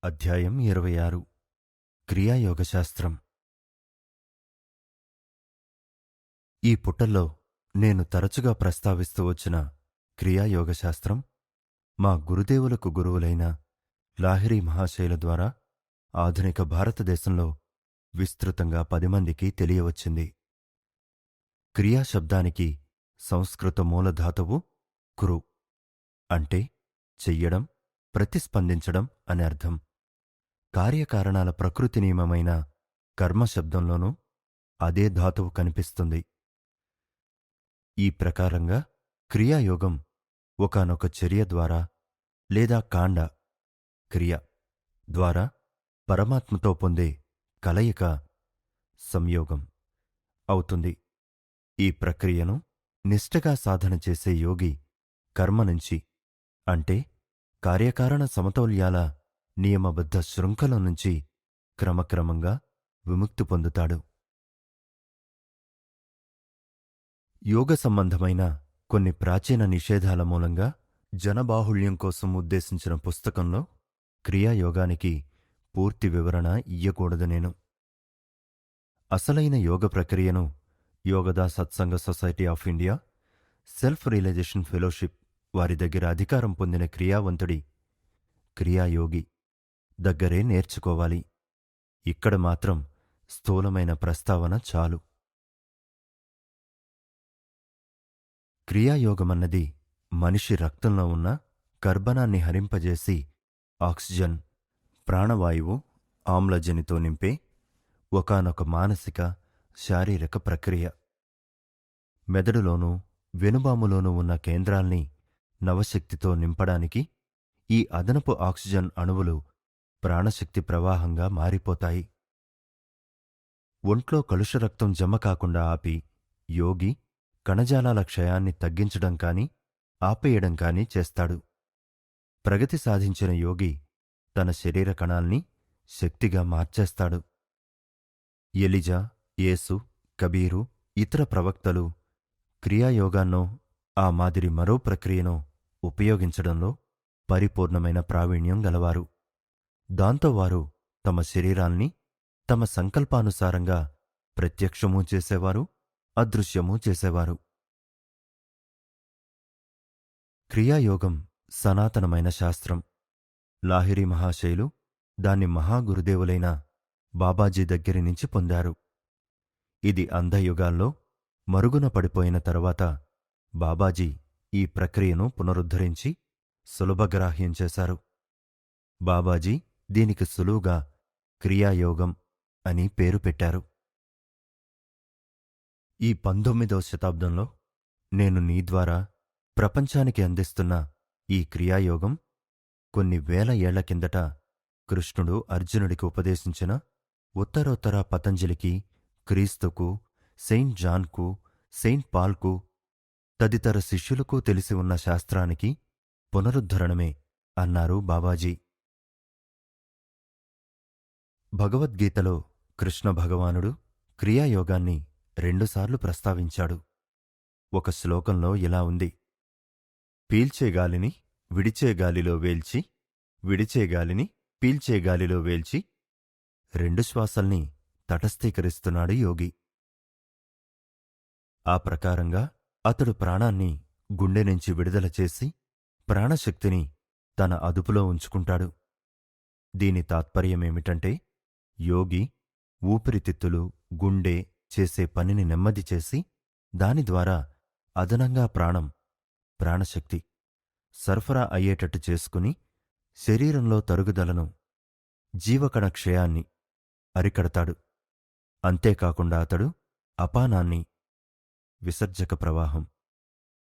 అధ్యాయం 26 క్రియాయోగశాస్త్రం. ఈ పుటల్లో నేను తరచుగా ప్రస్తావిస్తూ వచ్చిన క్రియాయోగశాస్త్రం మా గురుదేవులకు గురువులైన లాహిరి మహాశయుల ద్వారా ఆధునిక భారతదేశంలో విస్తృతంగా 10 మందికి తెలియవచ్చింది. క్రియాశబ్దానికి సంస్కృత మూలధాతువు కృ అంటే చెయ్యడం, ప్రతిస్పందించడం అని అర్థం. కార్యకారణాల ప్రకృతి నియమమైన కర్మశబ్దంలోనూ అదే ధాతువు కనిపిస్తుంది. ఈ ప్రకారంగా క్రియాయోగం ఒకానొక చర్య ద్వారా లేదా కాండ క్రియ ద్వారా పరమాత్మతో పొందే కలయిక సంయోగం అవుతుంది. ఈ ప్రక్రియను నిష్ఠగా సాధన చేసే యోగి కర్మ నుంచి అంటే కార్యకారణ సమతౌల్యాల నియమబద్ధ శృంఖలం నుంచి క్రమక్రమంగా విముక్తి పొందుతాడు. యోగ సంబంధమైన కొన్ని ప్రాచీన నిషేధాల మూలంగా జనబాహుళ్యం కోసం ఉద్దేశించిన పుస్తకంలో క్రియాయోగానికి పూర్తి వివరణ ఇయ్యకూడదు నేను. అసలైన యోగ ప్రక్రియను Yogoda Satsanga society of India self realization fellowship వారి దగ్గర అధికారం పొందిన క్రియావంతుడి క్రియాయోగి దగ్గరే నేర్చుకోవాలి. ఇక్కడ మాత్రం స్థూలమైన ప్రస్తావన చాలు. క్రియాయోగమన్నది మనిషి రక్తంలో ఉన్న కర్బనాన్ని హరింపజేసి ఆక్సిజన్, ప్రాణవాయువు, ఆమ్లజనితో నింపే ఒకానొక మానసిక, శారీరక ప్రక్రియ. మెదడులోనూ వెనుబాములోనూ ఉన్న కేంద్రాల్ని నవశక్తితో నింపడానికి ఈ అదనపు ఆక్సిజన్ అణువులు ప్రాణశక్తి ప్రవాహంగా మారిపోతాయి. ఒంట్లో కలుషరక్తం జమ కాకుండా ఆపి యోగి కణజాలాల క్షయాన్ని తగ్గించడం కాని ఆపేయడం కాని చేస్తాడు. ప్రగతి సాధించిన యోగి తన శరీర కణాల్ని శక్తిగా మార్చేస్తాడు. ఎలిజా, యేసు, కబీరు, ఇతర ప్రవక్తలు క్రియాయోగాన్నో ఆ మాదిరి మరో ప్రక్రియనో ఉపయోగించడంలో పరిపూర్ణమైన ప్రావీణ్యం గలవారు. దాంతో వారు తమ శరీరాల్ని తమ సంకల్పానుసారంగా ప్రత్యక్షమూ చేసేవారు, అదృశ్యమూ చేసేవారు. క్రియాయోగం సనాతనమైన శాస్త్రం. లాహిరి మహాశయులు దాన్ని మహాగురుదేవులైన బాబాజీ దగ్గరి నుంచి పొందారు. ఇది అంధయుగాల్లో మరుగున పడిపోయిన తరువాత బాబాజీ ఈ ప్రక్రియను పునరుద్ధరించి సులభగ్రాహ్యం చేశారు. బాబాజీ దీనికి సులువుగా క్రియాయోగం అని పేరు పెట్టారు. ఈ 19వ శతాబ్దంలో నేను నీ ద్వారా ప్రపంచానికి అందిస్తున్న ఈ క్రియాయోగం కొన్ని వేల ఏళ్ల కిందట కృష్ణుడు అర్జునుడికి ఉపదేశించిన ఉత్తరోత్తర పతంజలికి, క్రీస్తుకు, సెయింట్ జాన్కు, సెయింట్ పాల్కు తదితర శిష్యులకు తెలిసి ఉన్న శాస్త్రానికి పునరుద్ధరణమే అన్నారు బాబాజీ. భగవద్గీతలో కృష్ణ భగవానుడు క్రియాయోగాన్ని 2 సార్లు ప్రస్తావించాడు. ఒక శ్లోకంలో ఇలా ఉంది: పీల్చే గాలిని విడిచే గాలిలో వేల్చి, విడిచే గాలిని పీల్చే గాలిలో వేల్చి 2 శ్వాసల్ని తటస్థీకరిస్తున్నాడు యోగి. ఆ ప్రకారంగా అతడు ప్రాణాన్ని గుండె నుంచి విడుదల చేసి ప్రాణశక్తిని తన అదుపులో ఉంచుకుంటాడు. దీని తాత్పర్యమేమిటంటే యోగి ఊపిరితిత్తులు, గుండె చేసే పనిని నెమ్మది చేసి దాని ద్వారా అదనంగా ప్రాణశక్తి సరఫరా అయ్యేటట్టు చేసుకుని శరీరంలో తరుగుదలను, జీవకణ క్షయాన్ని అరికడతాడు. అంతేకాకుండా అతడు అపానాన్ని, విసర్జక ప్రవాహం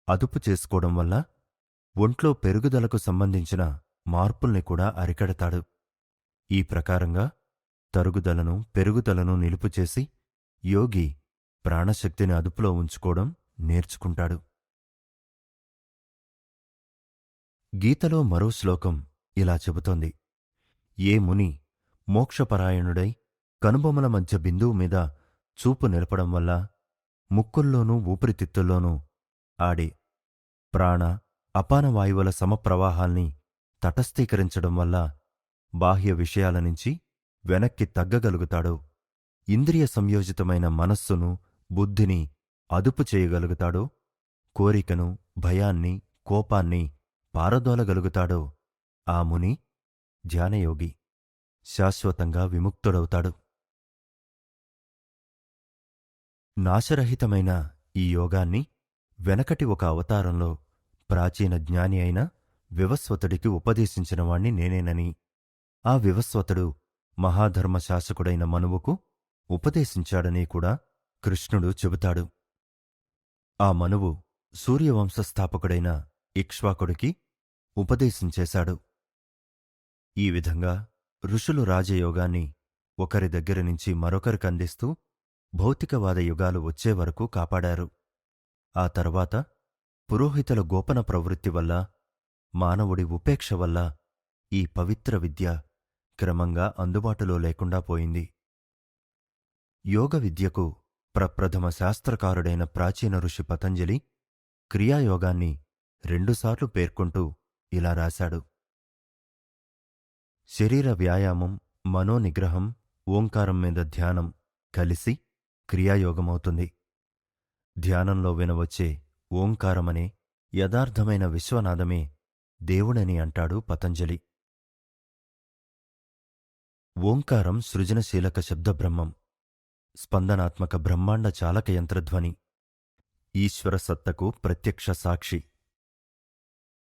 అదుపు చేసుకోవడం వల్ల ఒంట్లో పెరుగుదలకు సంబంధించిన మార్పుల్ని కూడా అరికడతాడు. ఈ ప్రకారంగా తరుగుదలను, పెరుగుదలను నిలుపుచేసి యోగి ప్రాణశక్తిని అదుపులో ఉంచుకోవడం నేర్చుకుంటాడు. గీతలో మరో శ్లోకం ఇలా చెబుతోంది: ఏ ముని మోక్షపరాయణుడై కనుబొమల మధ్య బిందువు మీద చూపు నిలపడం వల్ల ముక్కుల్లోనూ ఊపిరితిత్తుల్లోనూ ఆడే ప్రాణ, అపానవాయువుల సమప్రవాహాల్ని తటస్థీకరించడం వల్ల బాహ్య విషయాల నుంచి వెనక్కి తగ్గగలుగుతాడో, ఇంద్రియ సంయోజితమైన మనస్సును, బుద్ధిని అదుపు చేయగలుగుతాడో, కోరికను, భయాన్ని, కోపాన్ని పారదోలగలుగుతాడో ఆ ముని ధ్యానయోగి శాశ్వతంగా విముక్తుడవుతాడు. నాశరహితమైన ఈ యోగాన్ని వెనకటి ఒక అవతారంలో ప్రాచీన జ్ఞాని అయిన వివస్వతుడికి ఉపదేశించినవాణ్ణి నేనేనని, ఆ వివస్వతుడు మహాధర్మశాసకుడైన మనువుకు ఉపదేశించాడని కూడా కృష్ణుడు చెబుతాడు. ఆ మనువు సూర్యవంశస్థాపకుడైన ఇక్ష్వాకుడికి ఉపదేశించేశాడు. ఈ విధంగా ఋషులు రాజయోగాన్ని ఒకరి దగ్గరనుంచి మరొకరికందిస్తూ భౌతికవాద యుగాలు వచ్చేవరకు కాపాడారు. ఆ తర్వాత పురోహితుల గోపన ప్రవృత్తి వల్ల, మానవుడి ఉపేక్ష వల్ల ఈ పవిత్ర విద్య క్రమంగా అందుబాటులో లేకుండా పోయింది. యోగ విద్యకు ప్రప్రథమ శాస్త్రకారుడైన ప్రాచీన ఋషి పతంజలి క్రియాయోగాన్ని రెండుసార్లు పేర్కొంటూ ఇలా రాశాడు: శరీర వ్యాయామం, మనోనిగ్రహం, ఓంకారం మీద ధ్యానం కలిసి క్రియాయోగమవుతుంది. ధ్యానంలో వినవచ్చే ఓంకారమనే యథార్థమైన విశ్వనాదమే దేవుడని అంటాడు పతంజలి. ఓంకారం సృజనశీలక శబ్దబ్రహ్మం, స్పందనాత్మక బ్రహ్మాండ చాలక యంత్రధ్వని, ఈశ్వర సత్తకు ప్రత్యక్ష సాక్షి.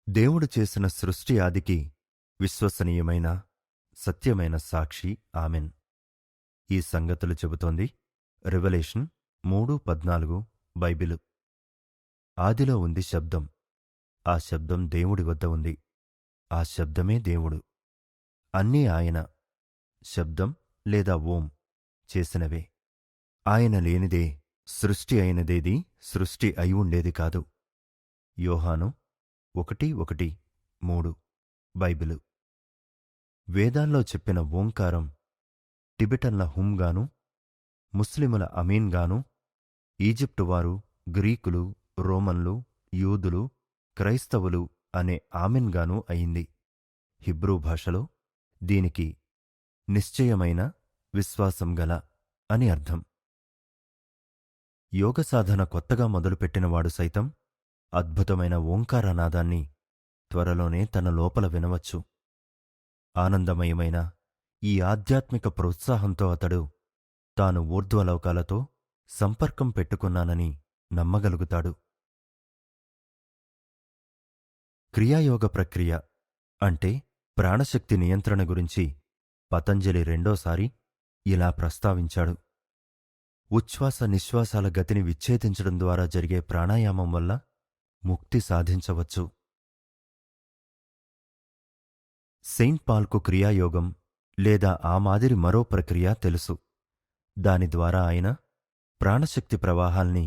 దేవుడు చేసిన సృష్టి ఆదికి విశ్వసనీయమైన, సత్యమైన సాక్షి ఆమెన్. ఈ సంగతులు చెబుతోంది రెవల్యూషన్ 3:14 బైబిలు. ఆదిలో ఉంది శబ్దం, ఆ శబ్దం దేవుడి వద్ద ఉంది, ఆ శబ్దమే దేవుడు. అన్నీ ఆయన, శబ్దం లేదా ఓం చేసినవే. ఆయన లేనిదే సృష్టి అయినదేది సృష్టి అయి ఉండేది కాదు. యోహాను 1:1-3 బైబిలు. వేదాల్లో చెప్పిన ఓంకారం టిబెటన్ల హుంగాను, ముస్లిముల అమీన్గాను, ఈజిప్టువారు, గ్రీకులు, రోమన్లు, యూదులు, క్రైస్తవులు అనే ఆమెన్గానూ అయింది. హిబ్రూ భాషలో దీనికి నిశ్చయమైన, విశ్వాసంగల అని అర్థం. యోగసాధన కొత్తగా మొదలుపెట్టినవాడు సైతం అద్భుతమైన ఓంకారనాదాన్ని త్వరలోనే తన లోపల వినవచ్చు. ఆనందమయమైన ఈ ఆధ్యాత్మిక ప్రోత్సాహంతో అతడు తాను ఊర్ధ్వలోకాలతో సంపర్కం పెట్టుకున్నానని నమ్మగలుగుతాడు. క్రియాయోగ ప్రక్రియ అంటే ప్రాణశక్తి నియంత్రణ గురించి పతంజలి రెండోసారి ఇలా ప్రస్తావించాడు: ఉచ్ఛ్వాస నిశ్వాసాల గతిని విచ్ఛేదించడం ద్వారా జరిగే ప్రాణాయామం వల్ల ముక్తి సాధించవచ్చు. సెయింట్ పాల్కు క్రియాయోగం లేదా ఆ మాదిరి మరో ప్రక్రియ తెలుసు. దాని ద్వారా ఆయన ప్రాణశక్తి ప్రవాహాల్ని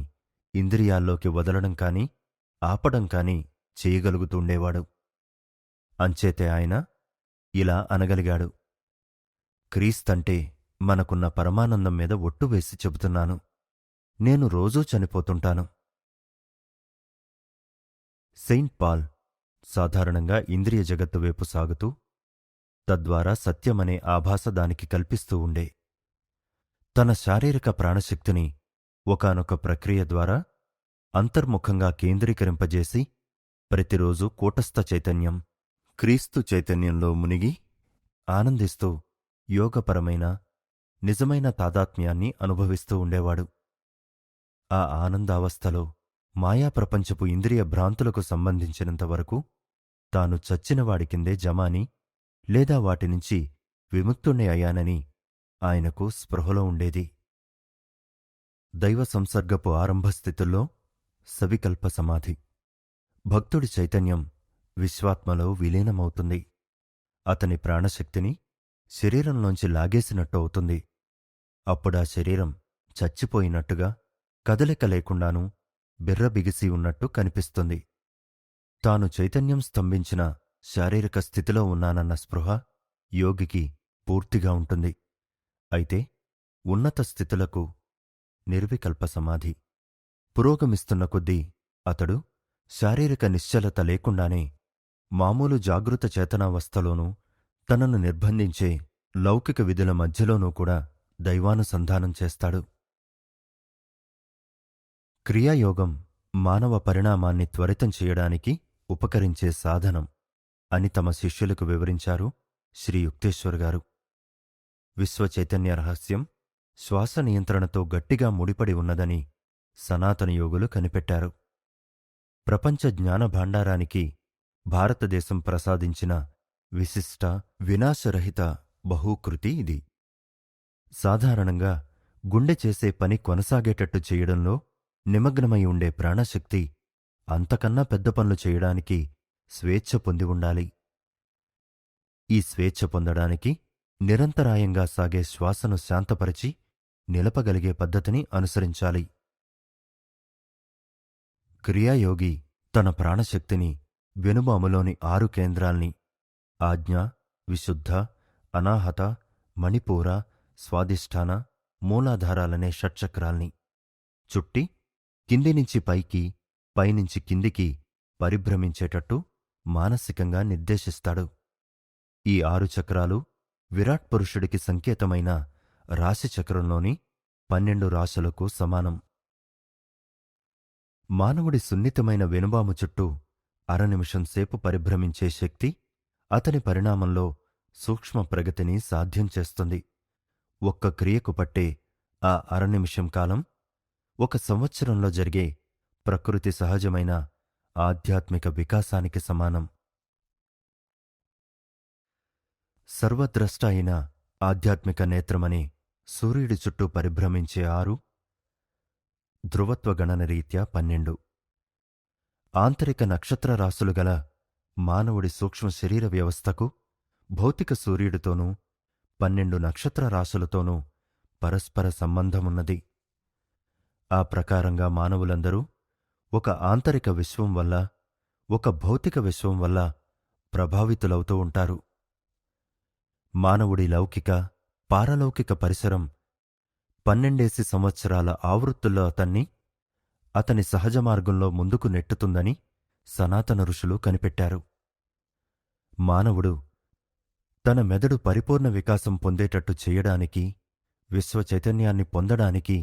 ఇంద్రియాల్లోకి వదలడం కాని, ఆపడం కాని చేయగలుగుతుండేవాడు. అంచేతే ఆయన ఇలా అనగలిగాడు: క్రీస్తంటే మనకున్న పరమానందం మీద ఒట్టు వేసి చెబుతున్నాను, నేను రోజూ చనిపోతుంటాను. సెయింట్ పాల్ సాధారణంగా ఇంద్రియ జగత్తు వైపు సాగుతూ, తద్వారా సత్యమనే ఆభాస దానికి కల్పిస్తూ ఉండే. తన శారీరక ప్రాణశక్తిని ఒకానొక ప్రక్రియ ద్వారా అంతర్ముఖంగా కేంద్రీకరింపజేసి ప్రతిరోజూ కూటస్థ చైతన్యం, క్రీస్తు చైతన్యంలో మునిగి ఆనందిస్తూ యోగపరమైన నిజమైన తాదాత్మ్యాన్ని అనుభవిస్తూ ఉండేవాడు. ఆ ఆనందావస్థలో మాయాప్రపంచపు ఇంద్రియ భ్రాంతులకు సంబంధించినంతవరకు తాను చచ్చినవాడి కిందే జమాని లేదా వాటినుంచి విముక్తుణ్ణి అయ్యానని ఆయనకు స్పృహలో ఉండేది. దైవ సంసర్గపు ఆరంభస్థితుల్లో సవికల్ప సమాధి. భక్తుడి చైతన్యం విశ్వాత్మలో విలీనమవుతుంది. అతని ప్రాణశక్తిని శరీరంలోంచి లాగేసినట్టు అవుతుంది. అప్పుడా శరీరం చచ్చిపోయినట్టుగా, కదలిక లేకుండానూ బిర్రబిగిసి ఉన్నట్టు కనిపిస్తుంది. తాను చైతన్యం స్తంభించిన శారీరక స్థితిలో ఉన్నానన్న స్పృహ యోగికి పూర్తిగా ఉంటుంది. అయితే ఉన్నత స్థితులకు నిర్వికల్ప సమాధి. పురోగమిస్తున్న కొద్దీ అతడు శారీరక నిశ్చలత లేకుండానే మామూలు జాగృత చేతనావస్థలోనూ తనను నిర్బంధించే లౌకిక విధుల మధ్యలోనూ కూడా దైవానుసంధానం చేస్తాడు. క్రియాయోగం మానవ పరిణామాన్ని త్వరితం చేయడానికి ఉపకరించే సాధనం అని తమ శిష్యులకు వివరించారు శ్రీ యుక్తేశ్వర్ గారు. విశ్వచైతన్య రహస్యం శ్వాస నియంత్రణతో గట్టిగా ముడిపడి ఉన్నదని సనాతన యోగులు కనిపెట్టారు. ప్రపంచ జ్ఞాన భాండారానికి భారతదేశం ప్రసాదించిన విశిష్ట వినాశరహిత బహూకృతి ఇది. సాధారణంగా గుండె చేసే పని కొనసాగేటట్టు చేయడంలో నిమగ్నమై ఉండే ప్రాణశక్తి అంతకన్నా పెద్ద పనులు చేయడానికి స్వేచ్ఛ పొంది ఉండాలి. ఈ స్వేచ్ఛ పొందడానికి నిరంతరాయంగా సాగే శ్వాసను శాంతపరిచి నిలపగలిగే పద్ధతిని అనుసరించాలి. క్రియాయోగి తన ప్రాణశక్తిని వెనుబాములోని 6 కేంద్రాల్ని ఆజ్ఞ, విశుద్ధ, అనాహత, మణిపూర, స్వాదిష్ఠాన, మూలాధారాలనే షట్చక్రాల్ని చుట్టి కిందినుంచి పైకి, పైనుంచి కిందికి పరిభ్రమించేటట్టు మానసికంగా నిర్దేశిస్తాడు. ఈ 6 చక్రాలు విరాట్ పురుషుడికి సంకేతమైన రాశిచక్రంలోని 12 రాశులకు సమానం. మానవుడి సున్నితమైన వెనుబాము చుట్టూ అరనిమిషం సేపు పరిభ్రమించే శక్తి అతని పరిణామంలో సూక్ష్మ ప్రగతిని సాధ్యం చేస్తుంది. ఒక్క క్రియకు పట్టే ఆ అరనిమిషం కాలం 1 సంవత్సరంలో జరిగే ప్రకృతి సహజమైన ఆధ్యాత్మిక వికాసానికి సమానం. సర్వద్రష్ట అయిన ఆధ్యాత్మిక నేత్రమనే సూర్యుడి చుట్టూ పరిభ్రమించే 6, ధృవత్వ గణన రీత్యా 12 ఆంతరిక నక్షత్రరాశులు గల మానవుడి సూక్ష్మ శరీర వ్యవస్థకు భౌతిక సూర్యుడితోనూ 12 నక్షత్రరాశులతోనూ పరస్పర సంబంధమున్నది. ఆ ప్రకారంగా మానవులందరూ ఒక ఆంతరిక విశ్వం వల్ల, ఒక భౌతిక విశ్వం వల్ల ప్రభావితులవుతూ ఉంటారు. మానవుడి లౌకిక, పారలౌకిక పరిసరం 12 సంవత్సరాల ఆవృత్తుల్లో అతని సహజ మార్గంలో ముందుకు నెట్టుతుందని సనాతన ఋషులు కనిపెట్టారు. మానవుడు తన మెదడు పరిపూర్ణ వికాసం పొందేటట్టు చేయడానికి, విశ్వచైతన్యాన్ని పొందడానికి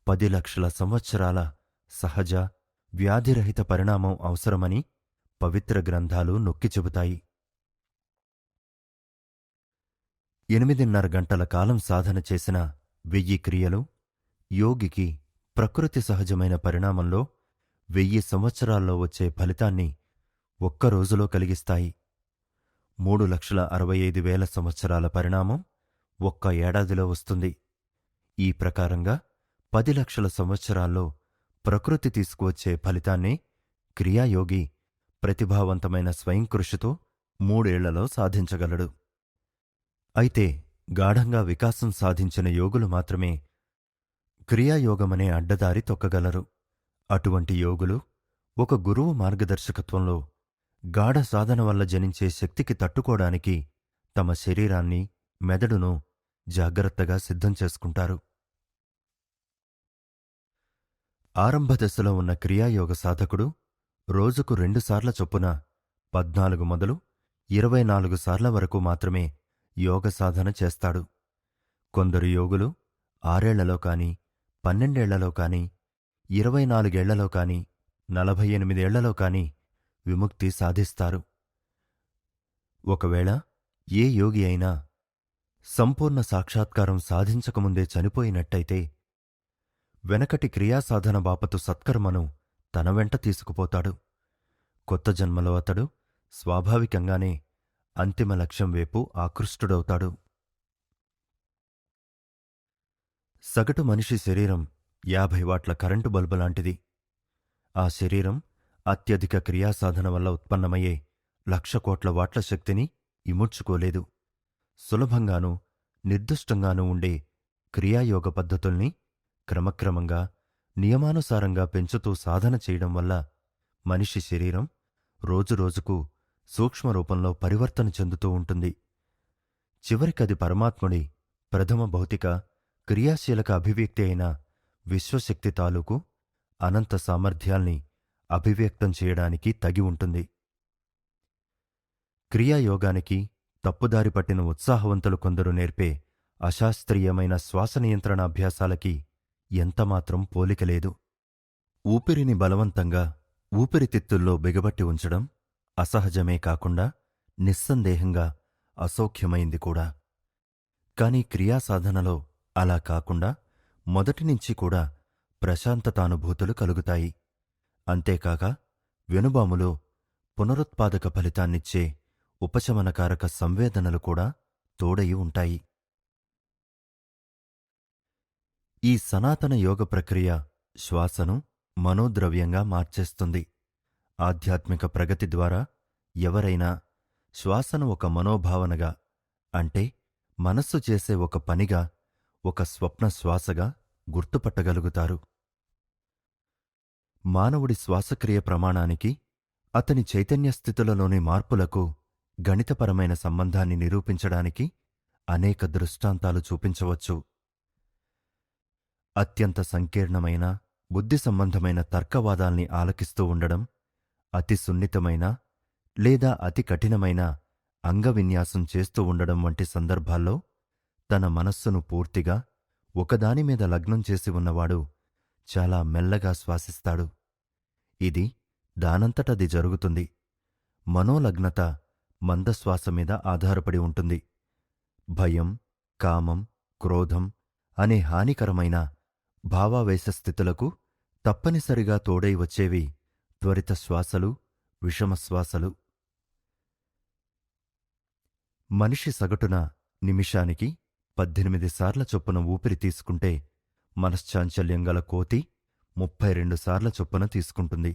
10 లక్షల సంవత్సరాల సహజ, వ్యాధిరహిత పరిణామం అవసరమని పవిత్ర గ్రంథాలు నొక్కి చెబుతాయి. 8.5 గంటల కాలం సాధన చేసిన 1000 క్రియలు యోగికి ప్రకృతి సహజమైన పరిణామంలో 1000 సంవత్సరాల్లో వచ్చే ఫలితాన్ని ఒక్క రోజులో కలిగిస్తాయి. 3,65,000 సంవత్సరాల పరిణామం ఒక్క ఏడాదిలో వస్తుంది. ఈ ప్రకారంగా 10 లక్షల సంవత్సరాల్లో ప్రకృతి తీసుకువచ్చే ఫలితాన్నే క్రియాయోగి ప్రతిభావంతమైన స్వయంకృషితో 3 ఏళ్లలో సాధించగలడు. అయితే గాఢంగా వికాసం సాధించిన యోగులు మాత్రమే క్రియాయోగమనే అడ్డదారి తొక్కగలరు. అటువంటి యోగులు ఒక గురువు మార్గదర్శకత్వంలో గాఢ సాధన వల్ల జనించే శక్తికి తట్టుకోడానికి తమ శరీరాన్ని, మెదడును జాగ్రత్తగా సిద్ధం చేసుకుంటారు. ఆరంభదశలో ఉన్న క్రియాయోగ సాధకుడు రోజుకు 2 సార్ల చొప్పున 14 మొదలు 24 సార్ల వరకు మాత్రమే యోగ సాధన చేస్తాడు. కొందరు యోగులు 6 ఏళ్లలో కాని, 12 ఏళ్లలో కాని, 24 ఏళ్లలో కాని, 48 ఏళ్లలో కాని విముక్తి సాధిస్తారు. ఒకవేళ ఏ యోగి అయినా సంపూర్ణ సాక్షాత్కారం సాధించకముందే చనిపోయినట్టయితే వెనకటి క్రియాసాధన బాపతు సత్కర్మను తన వెంట తీసుకుపోతాడు. కొత్త జన్మలో అతడు స్వాభావికంగానే అంతిమ లక్ష్యం వైపు ఆకృష్టుడవుతాడు. సగటు మనిషి శరీరం 50 వాట్ల కరెంటు బల్బు లాంటిది. ఆ శరీరం అత్యధిక క్రియాసాధన వల్ల ఉత్పన్నమయ్యే 1,00,000 కోట్ల వాట్ల శక్తిని ఇముడ్చుకోలేదు. సులభంగానూ నిర్దిష్టంగానూ ఉండే క్రియాయోగ పద్ధతుల్ని క్రమక్రమంగా నియమానుసారంగా పెంచుతూ సాధన చేయడం వల్ల మనిషి శరీరం రోజురోజుకు సూక్ష్మరూపంలో పరివర్తన చెందుతూ ఉంటుంది. చివరికది పరమాత్ముడి ప్రథమ భౌతిక క్రియాశీలక అభివ్యక్తి అయిన విశ్వశక్తి తాలూకు అనంత సామర్థ్యాల్ని అభివ్యక్తం చేయడానికి తగి ఉంటుంది. క్రియాయోగానికి, తప్పుదారి పట్టిన ఉత్సాహవంతులు కొందరు నేర్పే అశాస్త్రీయమైన శ్వాస నియంత్రణ అభ్యాసాలకి ఎంతమాత్రం పోలికలేదు. ఊపిరిని బలవంతంగా ఊపిరితిత్తుల్లో బిగబట్టి ఉంచడం అసహజమే కాకుండా నిస్సందేహంగా అసౌఖ్యమైంది కూడా. కాని క్రియాసాధనలో అలా కాకుండా మొదటినుంచి కూడా ప్రశాంతతానుభూతులు కలుగుతాయి. అంతేకాక వెనుబాములో పునరుత్పాదక ఫలితాన్నిచ్చే ఉపశమనకారక సంవేదనలు కూడా తోడయి ఉంటాయి. ఈ సనాతన యోగ ప్రక్రియ శ్వాసను మనోద్రవ్యంగా మార్చేస్తుంది. ఆధ్యాత్మిక ప్రగతి ద్వారా ఎవరైనా శ్వాసను ఒక మనోభావనగా, అంటే మనస్సు చేసే ఒక పనిగా, ఒక స్వప్న శ్వాసగా గుర్తుపట్టగలుగుతారు. మానవుడి శ్వాసక్రియ ప్రమాణానికి, అతని చైతన్యస్థితులలోని మార్పులకు గణితపరమైన సంబంధాన్ని నిరూపించడానికి అనేక దృష్టాంతాలు చూపించవచ్చు. అత్యంత సంకీర్ణమైన బుద్ధి సంబంధమైన తర్కవాదాల్ని ఆలకిస్తూ ఉండడం, అతి సున్నితమైన లేదా అతి కఠినమైన అంగవిన్యాసం చేస్తూ ఉండడం వంటి సందర్భాల్లో తన మనస్సును పూర్తిగా ఒకదానిమీద లగ్నం చేసి ఉన్నవాడు చాలా మెల్లగా శ్వాసిస్తాడు. ఇది దానంతటది జరుగుతుంది. మనోలగ్నత మందశ్వాస మీద ఆధారపడి ఉంటుంది. భయం, కామం, క్రోధం అనే హానికరమైన భావావేశ స్థితులకు తప్పనిసరిగా తోడై వచ్చేవి త్వరిత శ్వాసలు, విషమశ్వాసలు. మనిషి సగటున నిమిషానికి 18 సార్ల చొప్పున ఊపిరి తీసుకుంటే, మనశ్చాంచల్యం గల కోతి 32 సార్ల చొప్పున తీసుకుంటుంది.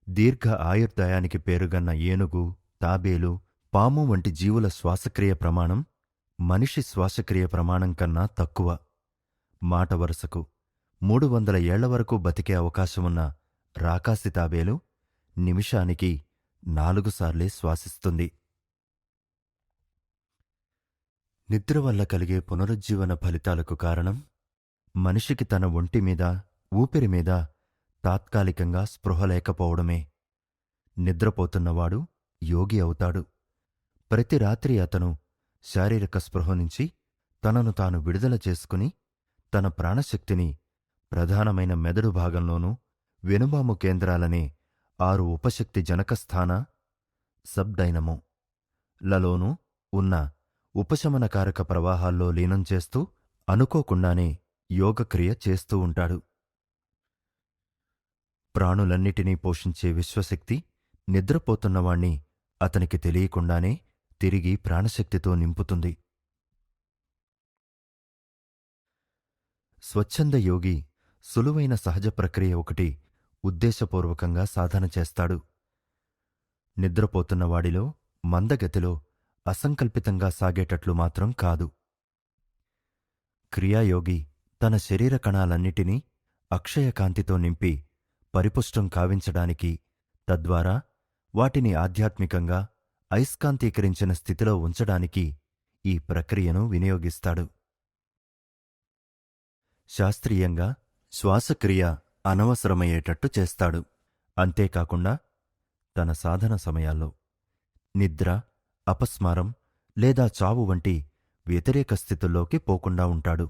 దీర్ఘ ఆయుర్దాయానికి పేరుగన్న ఏనుగు, తాబేలు, పాము వంటి జీవుల శ్వాసక్రియ ప్రమాణం మనిషి శ్వాసక్రియ ప్రమాణం కన్నా తక్కువ. మాట వరుసకు 300 ఏళ్ల వరకు బతికే అవకాశమున్న రాకాసి తాబేలు నిమిషానికి 4 సార్లే శ్వాసిస్తుంది. నిద్ర వల్ల కలిగే పునరుజ్జీవన ఫలితాలకు కారణం మనిషికి తన ఒంటిమీద, ఊపిరిమీద తాత్కాలికంగా స్పృహ లేకపోవడమే. నిద్రపోతున్నవాడు యోగి అవుతాడు. ప్రతి రాత్రి అతను శారీరక స్పృహ నుంచి తనను తాను విడుదల చేసుకుని తన ప్రాణశక్తిని ప్రధానమైన మెదడు భాగంలోనూ, వెనుబాము కేంద్రాలనే 6 ఉపశక్తి జనకస్థాన సబ్డైనమో లలోనూ ఉన్న ఉపశమనకారక ప్రవాహాల్లో లీనం చేస్తూ అనుకోకుండానే యోగక్రియ చేస్తూ ఉంటాడు. ప్రాణులన్నిటినీ పోషించే విశ్వశక్తి నిద్రపోతున్నవాణ్ణి అతనికి తెలియకుండానే తిరిగి ప్రాణశక్తితో నింపుతుంది. స్వచ్ఛంద యోగి సులువైన సహజ ప్రక్రియ ఒకటి ఉద్దేశపూర్వకంగా సాధన చేస్తాడు. నిద్రపోతున్నవాడిలో మందగతిలో అసంకల్పితంగా సాగేటట్లు మాత్రం కాదు. క్రియాయోగి తన శరీర కణాలన్నిటినీ అక్షయకాంతితో నింపి పరిపుష్టం కావించడానికి, తద్వారా వాటిని ఆధ్యాత్మికంగా అయస్కాంతీకరించిన స్థితిలో ఉంచడానికి ఈ ప్రక్రియను వినియోగిస్తాడు. శాస్త్రీయంగా శ్వాసక్రియ అనవసరమయ్యేటట్టు చేస్తాడు. అంతేకాకుండా తన సాధన సమయాల్లో నిద్ర, అపస్మారం లేదా చావు వంటి వ్యతిరేక స్థితుల్లోకి పోకుండా ఉంటాడు.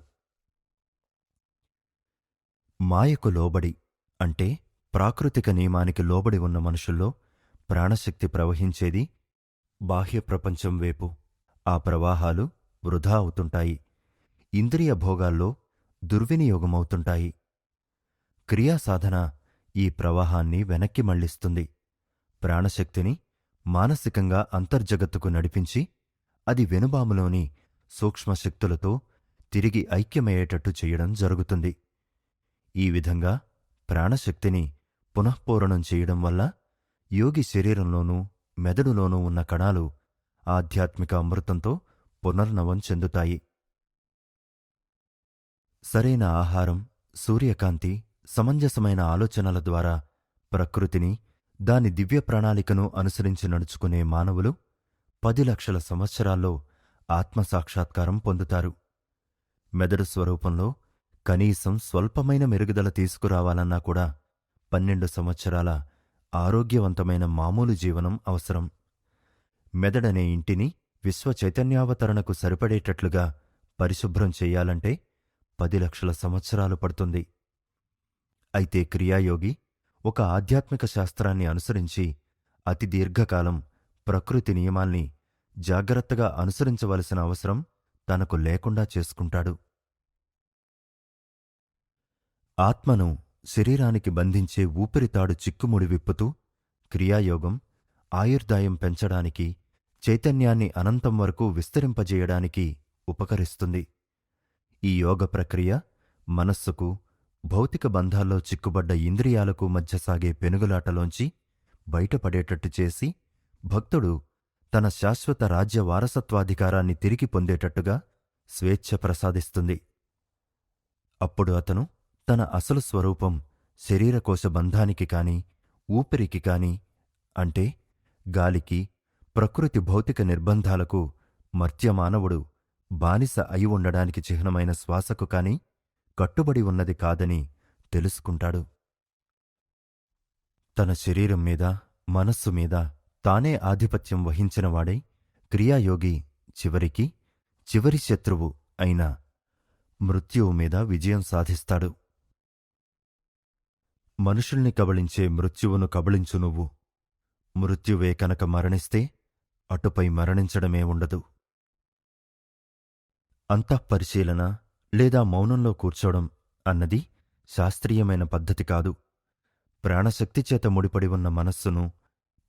మాయకు లోబడి, అంటే ప్రాకృతిక నియమానికి లోబడి ఉన్న మనుషుల్లో ప్రాణశక్తి ప్రవహించేది బాహ్య ప్రపంచం వైపు. ఆ ప్రవాహాలు వృధా అవుతుంటాయి. ఇంద్రియ భోగాల్లో దుర్వినియోగమవుతుంటాయి. క్రియాసాధన ఈ ప్రవాహాన్ని వెనక్కి మళ్లిస్తుంది. ప్రాణశక్తిని మానసికంగా అంతర్జగత్తుకు నడిపించి అది వెనుబాములోని సూక్ష్మశక్తులతో తిరిగి ఐక్యమయ్యేటట్టు చెయ్యడం జరుగుతుంది. ఈ విధంగా ప్రాణశక్తిని పునఃపూరణం చెయ్యడం వల్ల యోగి శరీరంలోనూ మెదడులోనూ ఉన్న కణాలు ఆధ్యాత్మిక అమృతంతో పునర్నవం చెందుతాయి. సరైన ఆహారం, సూర్యకాంతి, సమంజసమైన ఆలోచనల ద్వారా ప్రకృతిని, దాని దివ్య ప్రణాళికను అనుసరించి నడుచుకునే మానవులు 10 లక్షల సంవత్సరాల్లో ఆత్మసాక్షాత్కారం పొందుతారు. మెదడు స్వరూపంలో కనీసం స్వల్పమైన మెరుగుదల తీసుకురావాలన్నా కూడా 12 సంవత్సరాల ఆరోగ్యవంతమైన మామూలు జీవనం అవసరం. మెదడనే ఇంటిని విశ్వ చైతన్యావతరణకు సరిపడేటట్లుగా పరిశుభ్రం చెయ్యాలంటే 10 లక్షల సంవత్సరాలు పడుతుంది. అయితే క్రియాయోగి ఒక ఆధ్యాత్మిక శాస్త్రాన్ని అనుసరించి అతి దీర్ఘకాలం ప్రకృతి నియమాల్ని జాగ్రత్తగా అనుసరించవలసిన అవసరం తనకు లేకుండా చేసుకుంటాడు. ఆత్మను శరీరానికి బంధించే ఊపిరితాడు చిక్కుముడి విప్పుతూ క్రియాయోగం ఆయుర్దాయం పెంచడానికి, చైతన్యాన్ని అనంతం వరకు విస్తరింపజేయడానికి ఉపకరిస్తుంది. ఈ యోగ ప్రక్రియ మనస్సుకు, భౌతిక బంధాల్లో చిక్కుబడ్డ ఇంద్రియాలకు మధ్య సాగే పెనుగులాటలోంచి బయటపడేటట్టు చేసి భక్తుడు తన శాశ్వత రాజ్య వారసత్వాధికారాన్ని తిరిగి పొందేటట్టుగా స్వేచ్ఛ ప్రసాదిస్తుంది. అప్పుడు అతను తన అసలు స్వరూపం శరీరకోశ బంధానికి కాని, ఊపిరికి కాని, అంటే గాలికి, ప్రకృతి భౌతిక నిర్బంధాలకు మర్త్యమానవుడు బానిస అయి ఉండడానికి చిహ్నమైన శ్వాసకు కాని కట్టుబడి ఉన్నది కాదని తెలుసుకుంటాడు. తన శరీరం మీద, మనస్సు మీద తానే ఆధిపత్యం వహించినవాడై క్రియాయోగి చివరికి చివరి శత్రువు అయిన మృత్యువు మీద విజయం సాధిస్తాడు. మనుషుల్ని కబళించే మృత్యువును కబళించు నువ్వు. మృత్యువే కనుక మరణిస్తే అటుపై మరణించడమే ఉండదు. అంతఃపరిశీలన లేదా మౌనంలో కూర్చోవడం అన్నది శాస్త్రీయమైన పద్ధతి కాదు. ప్రాణశక్తిచేత ముడిపడి ఉన్న మనస్సును,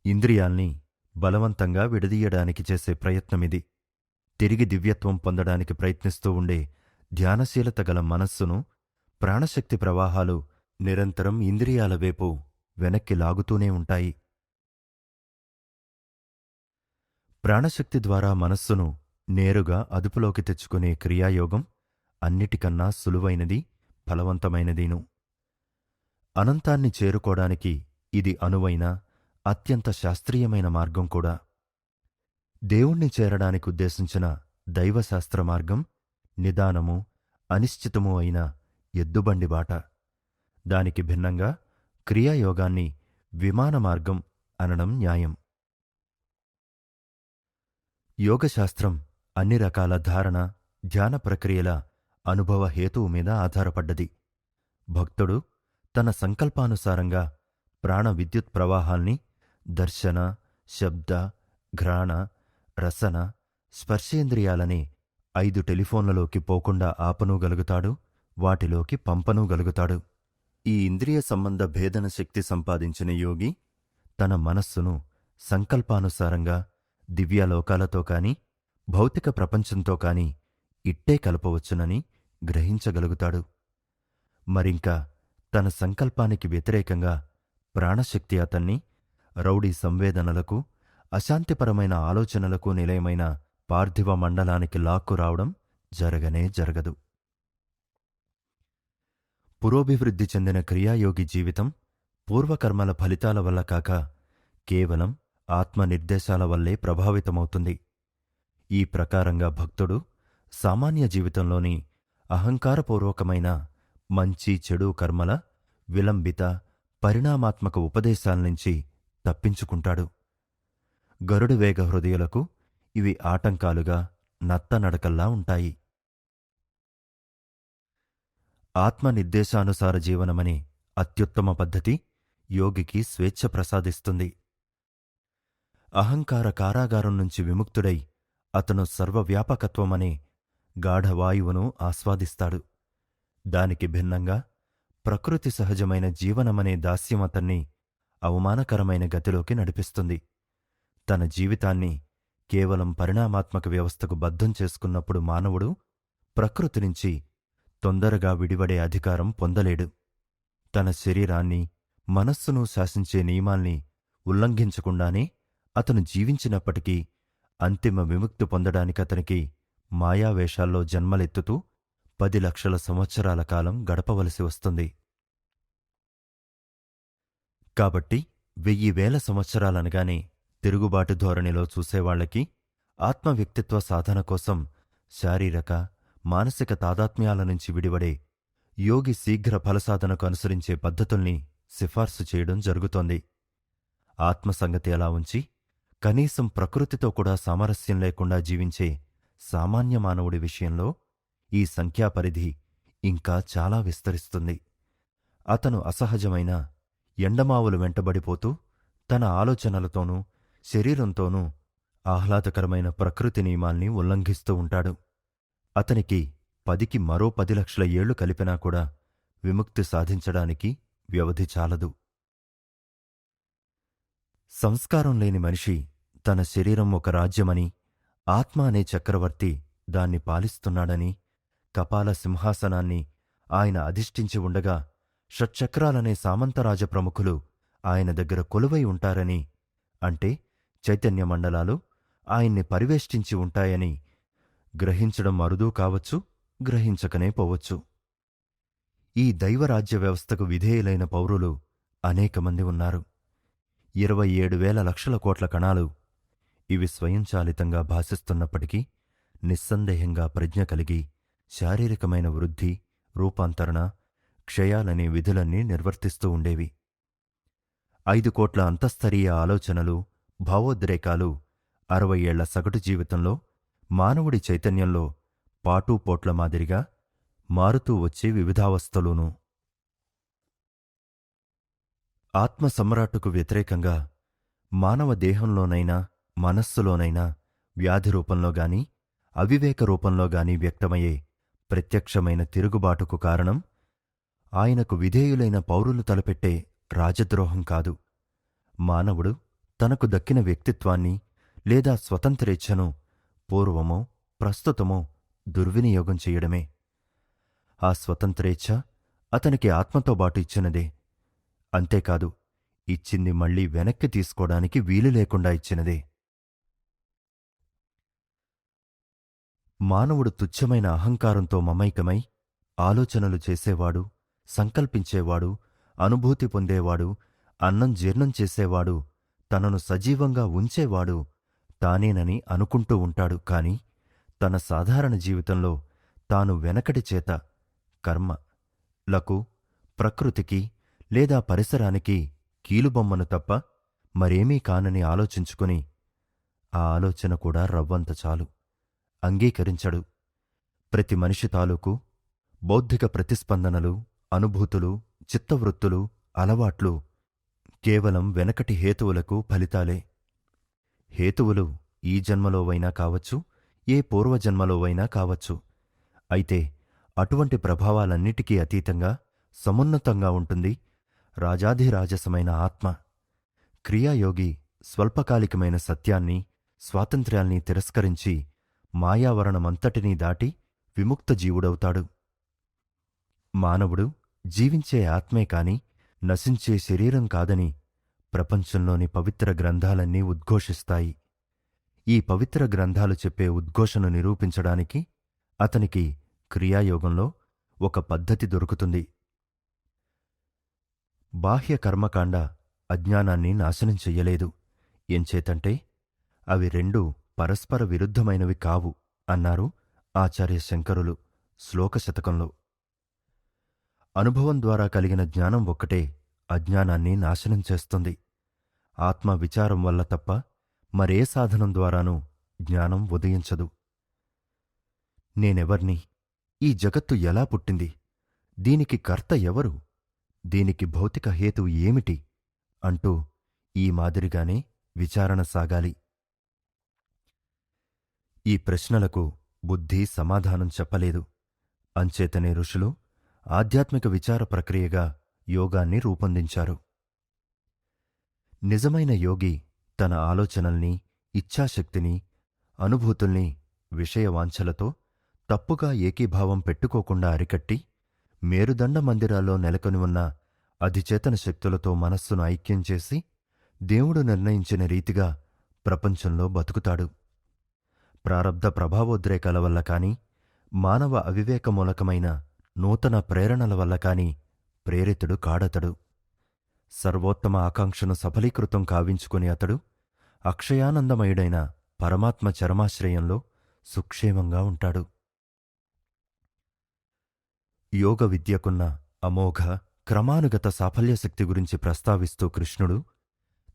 ఇంద్రియాల్ని బలవంతంగా విడదీయడానికి చేసే ప్రయత్నమిది. తిరిగి దివ్యత్వం పొందడానికి ప్రయత్నిస్తూ ఉండే ధ్యానశీలత గల మనస్సును ప్రాణశక్తి ప్రవాహాలు నిరంతరం ఇంద్రియాల వైపు వెనక్కి లాగుతూనే ఉంటాయి. ప్రాణశక్తి ద్వారా మనస్సును నేరుగా అదుపులోకి తెచ్చుకునే క్రియాయోగం అన్నిటికన్నా సులువైనది, ఫలవంతమైనదీను. అనంతాన్ని చేరుకోవడానికి ఇది అనువైన, అత్యంత శాస్త్రీయమైన మార్గం కూడా. దేవుణ్ణి చేరడానికి ఉద్దేశించిన దైవశాస్త్ర మార్గం నిదానము, అనిశ్చితమూ అయిన ఎద్దుబండి బాట. దానికి భిన్నంగా క్రియాయోగాన్ని విమాన మార్గం అనడం న్యాయం. యోగశాస్త్రం అన్ని రకాల ధారణ, ధ్యాన ప్రక్రియల అనుభవ హేతువు మీద ఆధారపడ్డది. భక్తుడు తన సంకల్పానుసారంగా ప్రాణ విద్యుత్ ప్రవాహాల్ని దర్శన, శబ్ద, ఘ్రాణ, రసన, స్పర్శేంద్రియాలనే 5 టెలిఫోన్లలోకి పోకుండా ఆపనూగలుగుతాడు, వాటిలోకి పంపనూగలుగుతాడు. ఈ ఇంద్రియ సంబంధ భేదన శక్తి సంపాదించిన యోగి తన మనస్సును సంకల్పానుసారంగా దివ్యలోకాలతో కాని, భౌతిక ప్రపంచంతో కాని ఇట్టే కలపవచ్చునని గ్రహించగలుగుతాడు. మరింకా తన సంకల్పానికి వ్యతిరేకంగా ప్రాణశక్తి అతన్ని రౌడీ సంవేదనలకు, అశాంతిపరమైన ఆలోచనలకు నిలయమైన పార్థివ మండలానికి లాక్కు రావడం జరగనే జరగదు. పురోభివృద్ధి చెందిన క్రియాయోగి జీవితం పూర్వకర్మల ఫలితాల వల్ల కాక కేవలం ఆత్మనిర్దేశాల వల్లే ప్రభావితమవుతుంది. ఈ ప్రకారంగా భక్తుడు సామాన్య జీవితంలోని అహంకారపూర్వకమైన మంచి చెడు కర్మల విలంబిత, పరిణామాత్మక ఉపదేశాల్నించి తప్పించుకుంటాడు. గరుడు వేగ హృదయులకు ఇవి ఆటంకాలుగా, నత్తనడకల్లా ఉంటాయి. ఆత్మనిర్దేశానుసార జీవనమనే అత్యుత్తమ పద్ధతి యోగికి స్వేచ్ఛ ప్రసాదిస్తుంది. అహంకార కారాగారం నుంచి విముక్తుడై అతను సర్వవ్యాపకత్వమనే గాఢవాయువును ఆస్వాదిస్తాడు. దానికి భిన్నంగా ప్రకృతి సహజమైన జీవనమనే దాస్యం అతన్ని అవమానకరమైన గతిలోకి నడిపిస్తుంది. తన జీవితాన్ని కేవలం పరిణామాత్మక వ్యవస్థకు బద్ధం చేసుకున్నప్పుడు మానవుడు ప్రకృతి నుంచి తొందరగా విడివడే అధికారం పొందలేడు. తన శరీరాన్ని, మనస్సును శాసించే నియమాల్ని ఉల్లంఘించకుండానే అతను జీవించినప్పటికీ అంతిమ విముక్తి పొందడానికతనికి మాయావేషాల్లో జన్మలెత్తుతూ 10 లక్షల సంవత్సరాల కాలం గడపవలసి వస్తుంది. కాబట్టి 1000 సంవత్సరాలనగానే తిరుగుబాటు ధోరణిలో చూసేవాళ్లకి ఆత్మవ్యక్తిత్వ సాధన కోసం శారీరక, మానసిక తాదాత్మ్యాల నుంచి విడివడే యోగి శీఘ్ర ఫలసాధనకు అనుసరించే పద్ధతుల్ని సిఫార్సు చేయడం జరుగుతోంది. ఆత్మసంగతి అలా ఉంచి కనీసం ప్రకృతితో కూడా సామరస్యం లేకుండా జీవించే సామాన్య మానవుడి విషయంలో ఈ సంఖ్యాపరిధి ఇంకా చాలా విస్తరిస్తుంది. అతను అసహజమైన ఎండమావులు వెంటబడిపోతూ తన ఆలోచనలతోనూ శరీరంతోనూ ఆహ్లాదకరమైన ప్రకృతి నియమాల్ని ఉల్లంఘిస్తూ ఉంటాడు. అతనికి 10కి మరో 10 లక్షల ఏళ్లు కలిపినా కూడా విముక్తి సాధించడానికి వ్యవధి చాలదు. సంస్కారం లేని మనిషి తన శరీరం ఒక రాజ్యమని, ఆత్మ అనే చక్రవర్తి దాన్ని పాలిస్తున్నాడని, కపాల సింహాసనాన్ని ఆయన అధిష్ఠించి ఉండగా షట్చక్రాలనే సామంతరాజ ప్రముఖులు ఆయన దగ్గర కొలువై ఉంటారని, అంటే చైతన్య మండలాలు ఆయన్ని పరివేష్టించి ఉంటాయని గ్రహించడం అరుదూ కావచ్చు, గ్రహించకనే పోవచ్చు. ఈ దైవరాజ్య వ్యవస్థకు విధేయులైన పౌరులు అనేకమంది ఉన్నారు. 27,000 లక్షల కోట్ల కణాలు. ఇవి స్వయంచాలితంగా భాషిస్తున్నప్పటికీ నిస్సందేహంగా ప్రజ్ఞ కలిగి శారీరకమైన వృద్ధి, రూపాంతరణ, క్షయాలనే విధులన్నీ నిర్వర్తిస్తూ ఉండేవి. 5 కోట్ల అంతస్తరీయ ఆలోచనలు, భావోద్రేకాలు 60 ఏళ్ల సగటు జీవితంలో మానవుడి చైతన్యంలో పాటూపోట్ల మాదిరిగా మారుతూ వచ్చే వివిధావస్థలూను. ఆత్మసమ్రాట్టుకు వ్యతిరేకంగా మానవ దేహంలోనైనా మనస్సులోనైనా వ్యాధి రూపంలోగాని అవివేక రూపంలోగాని వ్యక్తమయ్యే ప్రత్యక్షమైన తిరుగుబాటుకు కారణం ఆయనకు విధేయులైన పౌరులు తలపెట్టే రాజద్రోహం కాదు, మానవుడు తనకు దక్కిన వ్యక్తిత్వాన్ని లేదా స్వతంత్రేచ్ఛను పూర్వమో ప్రస్తుతమో దుర్వినియోగం చెయ్యడమే. ఆ స్వతంత్రేచ్ఛ అతనికి ఆత్మతోబాటు ఇచ్చినదే. అంతేకాదు, ఇచ్చింది మళ్లీ వెనక్కి తీసుకోవడానికి వీలు లేకుండా ఇచ్చినదే. మానవుడు తుచ్చమైన అహంకారంతో మమైకమై ఆలోచనలు చేసేవాడు, సంకల్పించేవాడు, అనుభూతి పొందేవాడు, అన్నం జీర్ణం చేసేవాడు, తనను సజీవంగా ఉంచేవాడు తానేనని అనుకుంటూ ఉంటాడు. కాని తన సాధారణ జీవితంలో తాను వెనకటి చేత కర్మ లకు, ప్రకృతికి లేదా పరిసరానికి కీలుబొమ్మను తప్ప మరేమీ కానని ఆలోచించుకుని ఆ ఆలోచన కూడా రవ్వంత చాలు అంగీకరించడు. ప్రతి మనిషి తాలూకు బౌద్ధిక ప్రతిస్పందనలు, అనుభూతులు, చిత్తవృత్తులు, అలవాట్లు కేవలం వెనకటి హేతువులకు ఫలితాలే. హేతువులు ఈ జన్మలోవైనా కావచ్చు, ఏ పూర్వజన్మలోవైనా కావచ్చు. అయితే అటువంటి ప్రభావాలన్నిటికీ అతీతంగా సమున్నతంగా ఉంటుంది రాజాధిరాజసమైన ఆత్మ. క్రియాయోగి స్వల్పకాలికమైన సత్యాన్ని, స్వాతంత్ర్యాల్ని తిరస్కరించి మాయావరణమంతటినీ దాటి విముక్త జీవుడవుతాడు. మానవుడు జీవించే ఆత్మే కాని నశించే శరీరం కాదని ప్రపంచంలోని పవిత్ర గ్రంథాలన్నీ ఉద్ఘోషిస్తాయి. ఈ పవిత్ర గ్రంథాలు చెప్పే ఉద్ఘోషను నిరూపించడానికి అతనికి క్రియాయోగంలో ఒక పద్ధతి దొరుకుతుంది. బాహ్య కర్మకాండ అజ్ఞానాన్ని నాశనం చెయ్యలేదు. ఎంచేతంటే అవి రెండూ పరస్పర విరుద్ధమైనవి కావు అన్నారు ఆచార్య శంకరులు శ్లోకశతకంలో. అనుభవం ద్వారా కలిగిన జ్ఞానం ఒక్కటే అజ్ఞానాన్ని నాశనం చేస్తుంది. ఆత్మ విచారం వల్ల తప్ప మరే సాధనం ద్వారానూ జ్ఞానం ఉదయించదు. నేనెవర్ని? ఈ జగత్తు ఎలా పుట్టింది? దీనికి కర్త ఎవరు? దీనికి భౌతిక హేతువు ఏమిటి? అంటూ ఈ మాదిరిగానే విచారణ సాగాలి. ఈ ప్రశ్నలకు బుద్ధి సమాధానం చెప్పలేదు. అంచేతనే ఋషులు ఆధ్యాత్మిక విచార ప్రక్రియగా యోగాన్ని రూపొందించారు. నిజమైన యోగి తన ఆలోచనల్ని, ఇచ్ఛాశక్తిని, అనుభూతుల్ని విషయవాంఛలతో తప్పుగా ఏకీభావం పెట్టుకోకుండా అరికట్టి మేరుదండ మందిరాల్లో నెలకొని ఉన్న అధిచేతన శక్తులతో మనస్సును ఐక్యం చేసి దేవుడు నిర్ణయించిన రీతిగా ప్రపంచంలో బతుకుతాడు. ప్రారబ్ధ ప్రభావోద్రేకాల వల్ల కాని, మానవ అవివేకమూలకమైన నూతన ప్రేరణల వల్ల కాని ప్రేరితుడు కాడతడు. సర్వోత్తమ ఆకాంక్షను సఫలీకృతం కావించుకుని అతడు అక్షయానందమయుడైన పరమాత్మ చరమాశ్రయంలో సుక్షేమంగా ఉంటాడు. యోగ విద్యకున్న అమోఘ క్రమానుగత సాఫల్యశక్తి గురించి ప్రస్తావిస్తూ కృష్ణుడు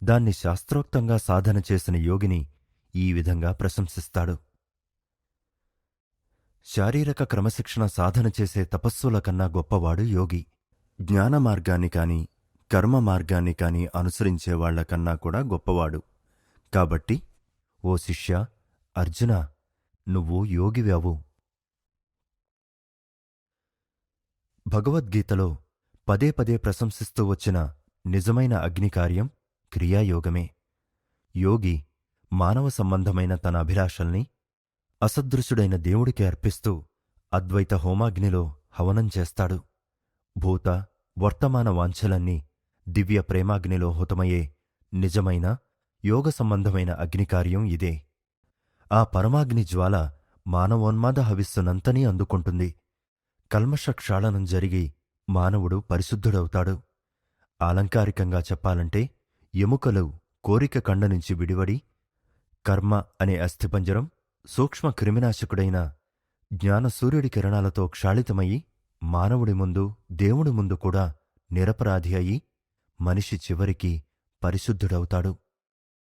దాన్ని శాస్త్రోక్తంగా సాధన చేసిన యోగిని ఈ విధంగా ప్రశంసిస్తాడు. శారీరక క్రమశిక్షణ సాధన చేసే తపస్సుల కన్నా గొప్పవాడు యోగి. జ్ఞాన మార్గాన్ని కాని కర్మ మార్గాన్ని కాని అనుసరించేవాళ్లకన్నా కూడా గొప్పవాడు. కాబట్టి ఓ శిష్యా, అర్జునా, నువ్వు యోగివవు. భగవద్గీతలో పదే పదే ప్రశంసిస్తూ వచ్చిన నిజమైన అగ్నికార్యం క్రియాయోగమే. యోగి మానవ సంబంధమైన తన అభిలాషల్ని అసదృశుడైన దేవుడికి అర్పిస్తూ అద్వైత హోమాగ్నిలో హవనం చేస్తాడు. భూత వర్తమాన వాంఛలన్నీ దివ్య ప్రేమాగ్నిలో హుతమయ్యే నిజమైన యోగ సంబంధమైన అగ్నికార్యం ఇదే. ఆ పరమాగ్ని జ్వాల మానవోన్మాద హవిస్సునంతనీ అందుకుంటుంది. కల్మషక్షాళనం జరిగి మానవుడు పరిశుద్ధుడవుతాడు. ఆలంకారికంగా చెప్పాలంటే ఎముకలు కోరిక కండనుంచి విడివడి కర్మ అనే అస్థిపంజరం సూక్ష్మ క్రిమినాశకుడైన జ్ఞానసూర్యుడి కిరణాలతో క్షాళితమయ్యి మానవుడి ముందు దేవుడి ముందు కూడా నిరపరాధి అయి మనిషి చివరికి పరిశుద్ధుడవుతాడు.